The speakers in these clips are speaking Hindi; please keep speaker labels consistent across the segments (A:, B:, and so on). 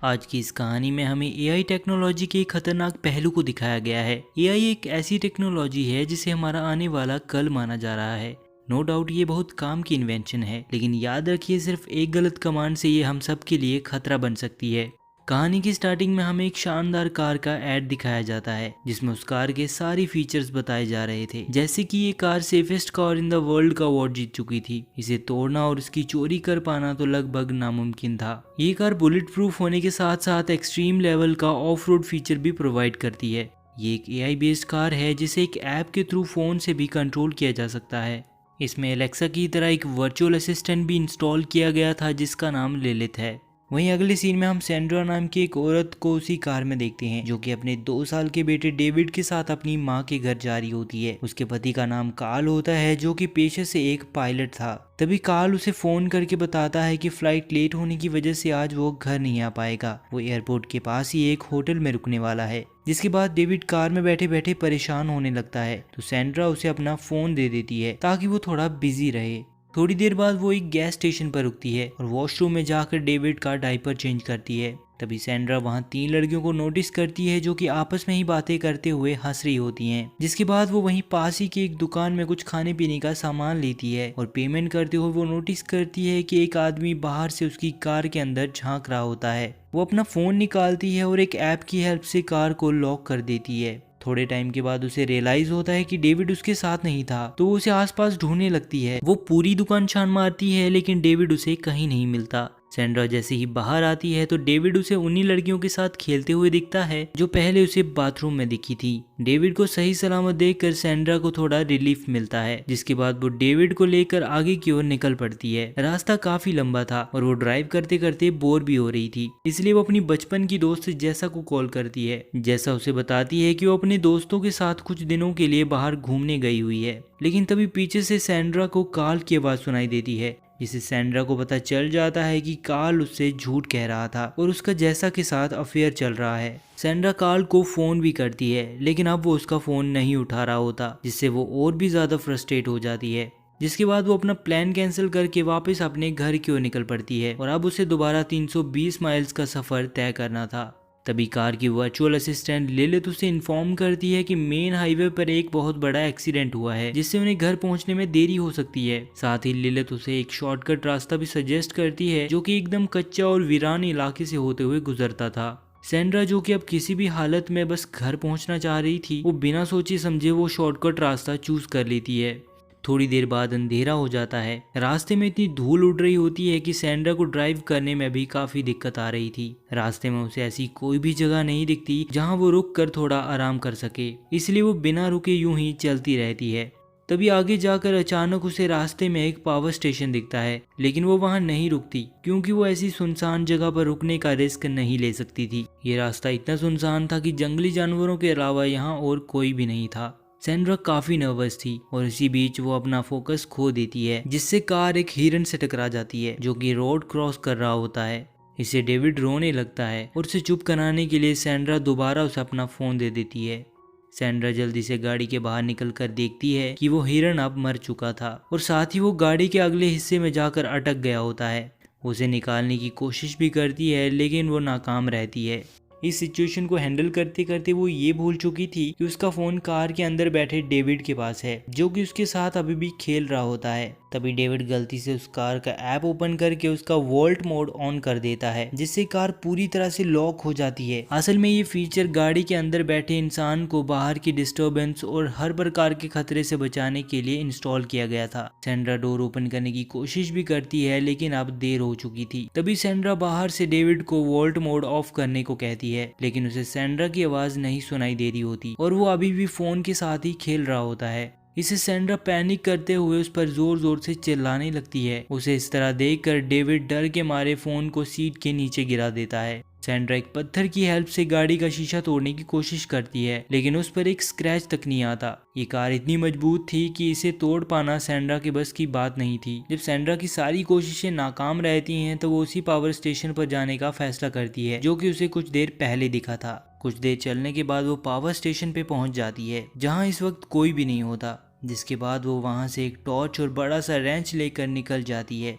A: आज की इस कहानी में हमें एआई टेक्नोलॉजी के एक खतरनाक पहलू को दिखाया गया है। एआई एक ऐसी टेक्नोलॉजी है जिसे हमारा आने वाला कल माना जा रहा है। नो डाउट ये बहुत काम की इन्वेंशन है, लेकिन याद रखिए सिर्फ एक गलत कमांड से ये हम सब के लिए खतरा बन सकती है। कहानी की स्टार्टिंग में हमें एक शानदार कार का ऐड दिखाया जाता है जिसमें उस कार के सारी फीचर्स बताए जा रहे थे, जैसे कि ये car safest car in the world का अवार्ड जीत चुकी थी। इसे तोड़ना और इसकी चोरी कर पाना तो लगभग नामुमकिन था। ये कार बुलेट प्रूफ होने के साथ साथ एक्सट्रीम लेवल का ऑफ रोड फीचर भी प्रोवाइड करती है। ये एक एआई बेस्ड कार है जिसे एक ऐप के थ्रू फोन से भी कंट्रोल किया जा सकता है। इसमें एलेक्सा की तरह एक वर्चुअल असिस्टेंट भी इंस्टॉल किया गया था जिसका नाम लिलिथ है। वहीं अगले सीन में हम सैंड्रा नाम की एक औरत को उसी कार में देखते हैं जो कि अपने 2 साल के बेटे डेविड के साथ अपनी मां के घर जा रही होती है। उसके पति का नाम कार्ल होता है जो कि पेशे से एक पायलट था। तभी कार्ल उसे फोन करके बताता है कि फ्लाइट लेट होने की वजह से आज वो घर नहीं आ पाएगा। वो एयरपोर्ट के पास ही एक होटल में रुकने वाला है। जिसके बाद डेविड कार में बैठे बैठे परेशान होने लगता है तो सैंड्रा उसे अपना फोन दे देती है ताकि वो थोड़ा बिजी रहे। थोड़ी देर बाद वो एक गैस स्टेशन पर रुकती है और वॉशरूम में जाकर डेविड का डायपर चेंज करती है। तभी सैंड्रा वहाँ 3 लड़कियों को नोटिस करती है जो कि आपस में ही बातें करते हुए हंस रही होती हैं। जिसके बाद वो वहीं पास ही की एक दुकान में कुछ खाने पीने का सामान लेती है और पेमेंट करते हुए वो नोटिस करती है कि एक आदमी बाहर से उसकी कार के अंदर झांक रहा होता है। वो अपना फोन निकालती है और एक ऐप की हेल्प से कार को लॉक कर देती है। थोड़े टाइम के बाद उसे रियलाइज होता है कि डेविड उसके साथ नहीं था, तो वो उसे आसपास ढूंढने लगती है। वो पूरी दुकान छान मारती है लेकिन डेविड उसे कहीं नहीं मिलता। सैंड्रा जैसे ही बाहर आती है तो डेविड उसे उन्हीं लड़कियों के साथ खेलते हुए दिखता है जो पहले उसे बाथरूम में दिखी थी। डेविड को सही सलामत देखकर सैंड्रा को थोड़ा रिलीफ मिलता है, जिसके बाद वो डेविड को लेकर आगे की ओर निकल पड़ती है। रास्ता काफी लंबा था और वो ड्राइव करते करते बोर भी हो रही थी, इसलिए वो अपनी बचपन की दोस्त जैसा को कॉल करती है। जैसा उसे बताती है कि वो अपने दोस्तों के साथ कुछ दिनों के लिए बाहर घूमने गई हुई है। लेकिन तभी पीछे से सैंड्रा को कार्ल की आवाज सुनाई देती है, जिससे सैंड्रा को पता चल जाता है कि कार्ल उससे झूठ कह रहा था और उसका जैसा के साथ अफेयर चल रहा है। सैंड्रा कार्ल को फोन भी करती है लेकिन अब वो उसका फोन नहीं उठा रहा होता, जिससे वो और भी ज्यादा फ्रस्ट्रेट हो जाती है। जिसके बाद वो अपना प्लान कैंसिल करके वापस अपने घर की ओर निकल पड़ती है और अब उसे दोबारा 320 माइल्स का सफर तय करना था। तभी कार की वर्चुअल असिस्टेंट लिलिथ उसे इन्फॉर्म करती है कि मेन हाईवे पर एक बहुत बड़ा एक्सीडेंट हुआ है जिससे उन्हें घर पहुंचने में देरी हो सकती है। साथ ही लिलिथ उसे एक शॉर्टकट रास्ता भी सजेस्ट करती है जो कि एकदम कच्चा और वीरान इलाके से होते हुए गुजरता था। सैंड्रा जो कि अब किसी भी हालत में बस घर पहुंचना चाह रही थी, वो बिना सोचे समझे वो शॉर्टकट रास्ता चूज कर लेती है। थोड़ी देर बाद अंधेरा हो जाता है। रास्ते में इतनी धूल उड़ रही होती है कि सैंड्रा को ड्राइव करने में भी काफी दिक्कत आ रही थी। रास्ते में उसे ऐसी कोई भी जगह नहीं दिखती जहां वो रुक कर थोड़ा आराम कर सके, इसलिए वो बिना रुके यूं ही चलती रहती है। तभी आगे जाकर अचानक उसे रास्ते में एक पावर स्टेशन दिखता है, लेकिन वो वहां नहीं रुकती क्योंकि वो ऐसी सुनसान जगह पर रुकने का रिस्क नहीं ले सकती थी। ये रास्ता इतना सुनसान था कि जंगली जानवरों के अलावा यहाँ और कोई भी नहीं था। सैंड्रा काफी नर्वस थी और इसी बीच वो अपना फोकस खो देती है, जिससे कार एक हिरन से टकरा जाती है जो कि रोड क्रॉस कर रहा होता है। इससे डेविड रोने लगता है और उसे चुप कराने के लिए सैंड्रा दोबारा उसे अपना फोन दे देती है। सैंड्रा जल्दी से गाड़ी के बाहर निकल कर देखती है कि वो हिरन अब मर चुका था और साथ ही वो गाड़ी के अगले हिस्से में जाकर अटक गया होता है। उसे निकालने की कोशिश भी करती है लेकिन वो नाकाम रहती है। इस सिचुएशन को हैंडल करते करते वो ये भूल चुकी थी कि उसका फोन कार के अंदर बैठे डेविड के पास है जो कि उसके साथ अभी भी खेल रहा होता है। तभी डेविड गलती से उस कार का ऐप ओपन करके उसका वोल्ट मोड ऑन कर देता है, जिससे कार पूरी तरह से लॉक हो जाती है। असल में ये फीचर गाड़ी के अंदर बैठे इंसान को बाहर की डिस्टर्बेंस और हर प्रकार के खतरे से बचाने के लिए इंस्टॉल किया गया था। सैंड्रा डोर ओपन करने की कोशिश भी करती है लेकिन अब देर हो चुकी थी। तभी सैंड्रा बाहर से डेविड को वोल्ट मोड ऑफ करने को कहती है, लेकिन उसे सैंड्रा की आवाज नहीं सुनाई दे रही होती और वो अभी भी फोन के साथ ही खेल रहा होता है। इसे सैंड्रा पैनिक करते हुए उस पर जोर जोर से चिल्लाने लगती है। उसे इस तरह देखकर डेविड डर के मारे फोन को सीट के नीचे गिरा देता है। सैंड्रा एक पत्थर की हेल्प से गाड़ी का शीशा तोड़ने की कोशिश करती है लेकिन उस पर एक स्क्रैच तक नहीं आता। ये कार इतनी मजबूत थी कि इसे तोड़ पाना सैंड्रा के बस की बात नहीं थी। जब सैंड्रा की सारी कोशिशें नाकाम रहती हैं तो वो उसी पावर स्टेशन पर जाने का फैसला करती है जो कि उसे कुछ देर पहले दिखा था। कुछ देर चलने के बाद वो पावर स्टेशन पे पहुंच जाती है जहां इस वक्त कोई भी नहीं होता। जिसके बाद वो वहां से एक टॉर्च और बड़ा सा रेंच लेकर निकल जाती है।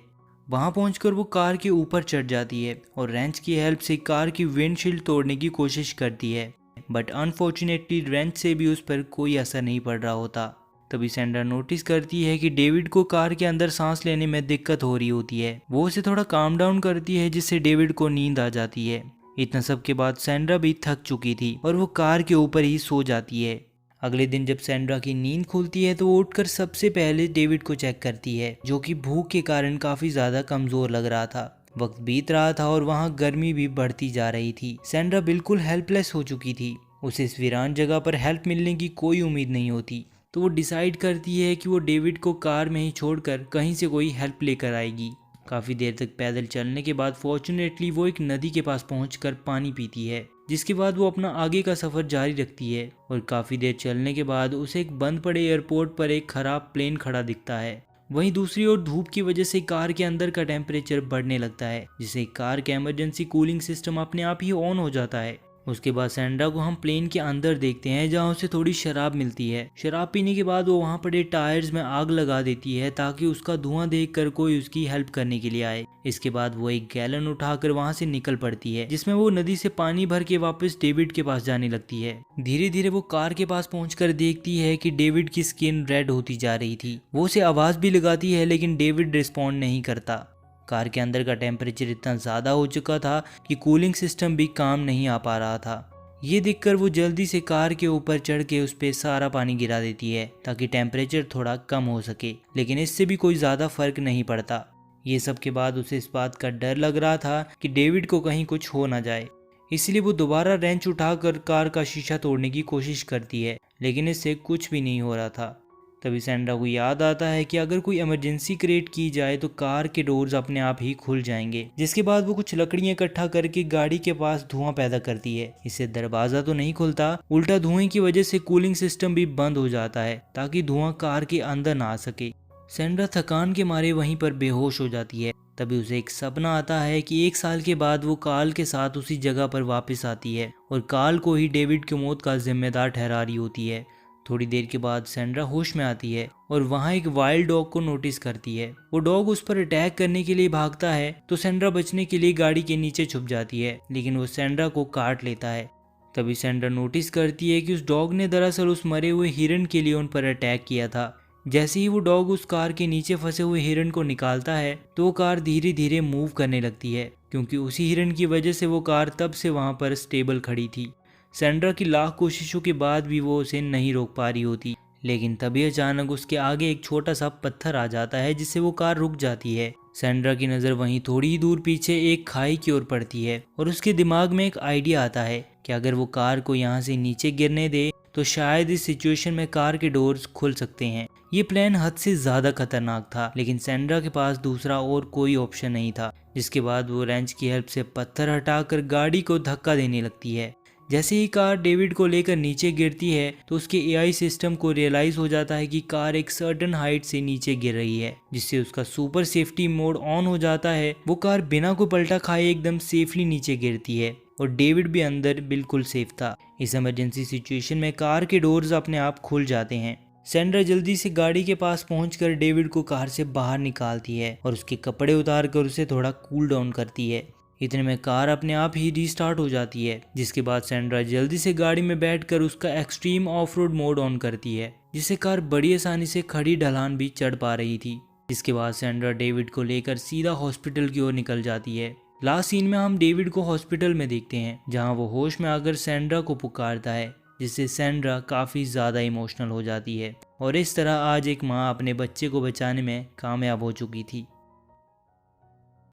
A: वहां पहुंचकर वो कार के ऊपर चढ़ जाती है और रेंच की हेल्प से कार की विंडशील्ड तोड़ने की कोशिश करती है, बट अनफॉर्चुनेटली रेंच से भी उस पर कोई असर नहीं पड़ रहा होता। तभी सैंड्रा नोटिस करती है कि डेविड को कार के अंदर सांस लेने में दिक्कत हो रही होती है। वो उसे थोड़ा काम डाउन करती है जिससे डेविड को नींद आ जाती है। इतना सब के बाद सैंड्रा भी थक चुकी थी और वो कार के ऊपर ही सो जाती है। अगले दिन जब सैंड्रा की नींद खुलती है तो वो उठकर सबसे पहले डेविड को चेक करती है, जो कि भूख के कारण काफी ज्यादा कमजोर लग रहा था। वक्त बीत रहा था और वहाँ गर्मी भी बढ़ती जा रही थी। सैंड्रा बिल्कुल हेल्पलेस हो चुकी थी। उसे इस वीरान जगह पर हेल्प मिलने की कोई उम्मीद नहीं होती, तो वो डिसाइड करती है कि वो डेविड को कार में ही छोड़कर कहीं से कोई हेल्प लेकर आएगी। काफ़ी देर तक पैदल चलने के बाद फॉर्चुनेटली वो एक नदी के पास पहुंचकर पानी पीती है, जिसके बाद वो अपना आगे का सफ़र जारी रखती है। और काफ़ी देर चलने के बाद उसे एक बंद पड़े एयरपोर्ट पर एक ख़राब प्लेन खड़ा दिखता है। वहीं दूसरी ओर धूप की वजह से कार के अंदर का टेम्परेचर बढ़ने लगता है, जिससे कार का इमरजेंसी कूलिंग सिस्टम अपने आप ही ऑन हो जाता है। उसके बाद सैंड्रा को हम प्लेन के अंदर देखते हैं, जहां उसे थोड़ी शराब मिलती है। शराब पीने के बाद वो वहां पड़े टायर्स में आग लगा देती है ताकि उसका धुआं देखकर कोई उसकी हेल्प करने के लिए आए। इसके बाद वो एक गैलन उठाकर वहां से निकल पड़ती है, जिसमें वो नदी से पानी भर के वापस डेविड के पास जाने लगती है। धीरे धीरे वो कार के पास पहुंचकर देखती है कि डेविड की स्किन रेड होती जा रही थी। वो उसे आवाज भी लगाती है, लेकिन डेविड रिस्पॉन्ड नहीं करता। कार के अंदर का टेम्परेचर इतना ज़्यादा हो चुका था कि कूलिंग सिस्टम भी काम नहीं आ पा रहा था। ये देखकर वो जल्दी से कार के ऊपर चढ़ के उस पर सारा पानी गिरा देती है ताकि टेम्परेचर थोड़ा कम हो सके, लेकिन इससे भी कोई ज़्यादा फर्क नहीं पड़ता। ये सब के बाद उसे इस बात का डर लग रहा था कि डेविड को कहीं कुछ हो ना जाए, इसलिए वो दोबारा रेंच उठाकर कार का शीशा तोड़ने की कोशिश करती है, लेकिन इससे कुछ भी नहीं हो रहा था। तभी सैंड्रा को याद आता है कि अगर कोई इमरजेंसी क्रिएट की जाए तो कार के डोर्स अपने आप ही खुल जाएंगे। जिसके बाद वो कुछ लकड़ियां इकट्ठा करके गाड़ी के पास धुआं पैदा करती है। इससे दरवाजा तो नहीं खुलता, उल्टा धुएं की वजह से कूलिंग सिस्टम भी बंद हो जाता है ताकि धुआं कार के अंदर ना आ सके। सैंड्रा थकान के मारे वहीं पर बेहोश हो जाती है। तभी उसे एक सपना आता है कि 1 साल के बाद वो कार्ल के साथ उसी जगह पर वापस आती है और कार्ल को ही डेविड की मौत का जिम्मेदार ठहरा रही होती है। थोड़ी देर के बाद सैंड्रा होश में आती है और वहाँ एक वाइल्ड डॉग को नोटिस करती है। वो डॉग उस पर अटैक करने के लिए भागता है, तो सैंड्रा बचने के लिए गाड़ी के नीचे छुप जाती है, लेकिन वो सैंड्रा को काट लेता है। तभी सैंड्रा नोटिस करती है कि उस डॉग ने दरअसल उस मरे हुए हिरन के लिए उन पर अटैक किया था। जैसे ही वो डॉग उस कार के नीचे फंसे हुए हिरन को निकालता है तो वो कार धीरे धीरे मूव करने लगती है, क्योंकि उसी हिरन की वजह से वो कार तब से वहाँ पर स्टेबल खड़ी थी। सैंड्रा की लाख कोशिशों के बाद भी वो उसे नहीं रोक पा रही होती, लेकिन तभी अचानक उसके आगे एक छोटा सा पत्थर आ जाता है, जिससे वो कार रुक जाती है। सैंड्रा की नज़र वहीं थोड़ी ही दूर पीछे एक खाई की ओर पड़ती है और उसके दिमाग में एक आइडिया आता है कि अगर वो कार को यहाँ से नीचे गिरने दे तो शायद इस सिचुएशन में कार के डोर्स खुल सकते हैं। ये प्लान हद से ज़्यादा खतरनाक था, लेकिन सैंड्रा के पास दूसरा और कोई ऑप्शन नहीं था। जिसके बाद वो रेंच की हेल्प से पत्थर हटाकर गाड़ी को धक्का देने लगती है। जैसे ही कार डेविड को लेकर नीचे गिरती है तो उसके एआई सिस्टम को रियलाइज हो जाता है कि कार एक सर्टेन हाइट से नीचे गिर रही है, जिससे उसका सुपर सेफ्टी मोड ऑन हो जाता है। वो कार बिना कोई पलटा खाए एकदम सेफली नीचे गिरती है और डेविड भी अंदर बिल्कुल सेफ था। इस इमरजेंसी सिचुएशन में कार के डोर्स अपने आप खुल जाते हैं। सैंड्रा जल्दी से गाड़ी के पास पहुंचकर डेविड को कार से बाहर निकालती है और उसके कपड़े उतार कर उसे थोड़ा कूल डाउन करती है। इतने में कार अपने आप ही रीस्टार्ट हो जाती है, जिसके बाद सैंड्रा जल्दी से गाड़ी में बैठकर उसका extreme of road mode on करती है, जिससे कार बड़ी आसानी से खड़ी ढलान भी चढ़ पा रही थी। जिसके बाद सैंड्रा डेविड को लेकर सीधा हॉस्पिटल की ओर निकल जाती है। लास्ट सीन में हम डेविड को हॉस्पिटल में देखते हैं, जहां वो होश में आकर सैंड्रा को पुकारता है, जिससे सैंड्रा काफ़ी ज़्यादा इमोशनल हो जाती है। और इस तरह आज एक माँ अपने बच्चे को बचाने में कामयाब हो चुकी थी।